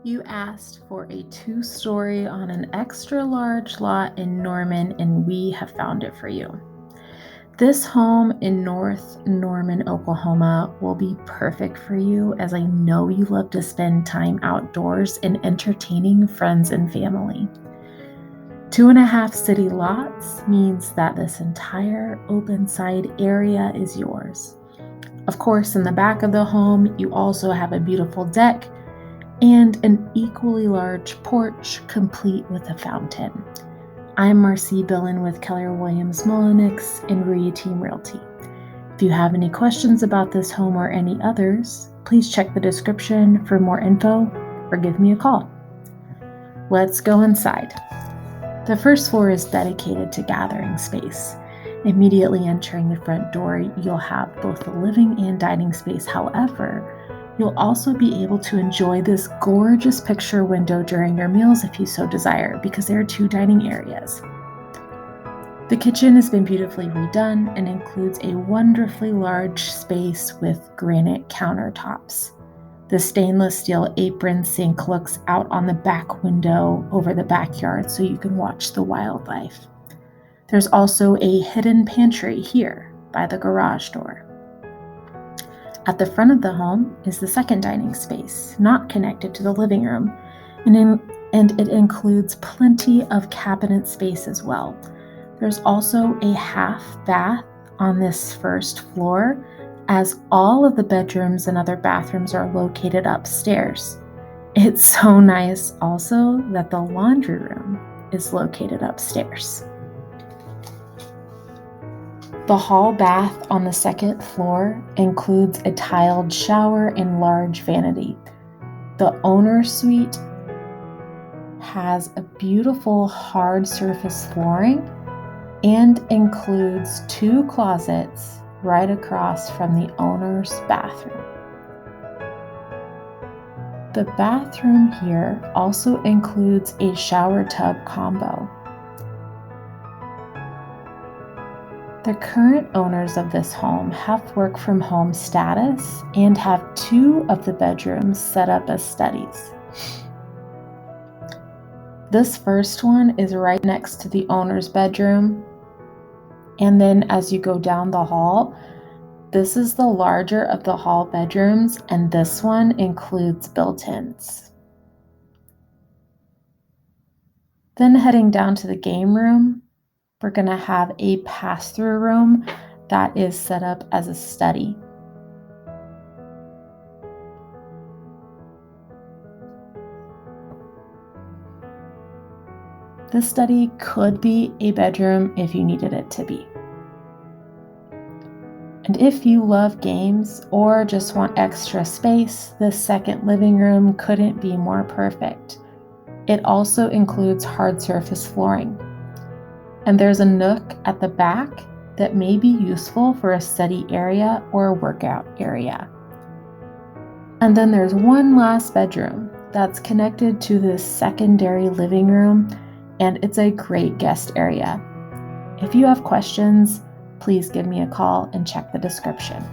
You asked for a 2-story on an extra large lot in Norman, and we have found it for you. This home in North Norman, Oklahoma will be perfect for you, as I know you love to spend time outdoors and entertaining friends and family. 2.5 city lots means that this entire open side area is yours. Of course, in the back of the home, you also have a beautiful deck and an equally large porch complete with a fountain. I'm Marcie Billen with Keller Mulinix and Team Realty. If you have any questions about this home or any others, please check the description for more info or give me a call. Let's go inside. The first floor is dedicated to gathering space. Immediately entering the front door, you'll have both the living and dining space. However, you'll also be able to enjoy this gorgeous picture window during your meals if you so desire, because there are 2 dining areas. The kitchen has been beautifully redone and includes a wonderfully large space with granite countertops. The stainless steel apron sink looks out on the back window over the backyard so you can watch the wildlife. There's also a hidden pantry here by the garage door. At the front of the home is the second dining space, not connected to the living room, and it includes plenty of cabinet space as well. There's also a half bath on this first floor, as all of the bedrooms and other bathrooms are located upstairs. It's so nice also that the laundry room is located upstairs. The hall bath on the second floor includes a tiled shower and large vanity. The owner's suite has a beautiful hard surface flooring and includes 2 closets right across from the owner's bathroom. The bathroom here also includes a shower tub combo. The current owners of this home have work from home status and have 2 of the bedrooms set up as studies. This first one is right next to the owner's bedroom. And then as you go down the hall, this is the larger of the hall bedrooms, and this one includes built-ins. Then heading down to the game room, we're going to have a pass-through room that is set up as a study. This study could be a bedroom if you needed it to be. And if you love games or just want extra space, this second living room couldn't be more perfect. It also includes hard surface flooring. And there's a nook at the back that may be useful for a study area or a workout area. And then there's one last bedroom that's connected to this secondary living room, and it's a great guest area. If you have questions, please give me a call and check the description.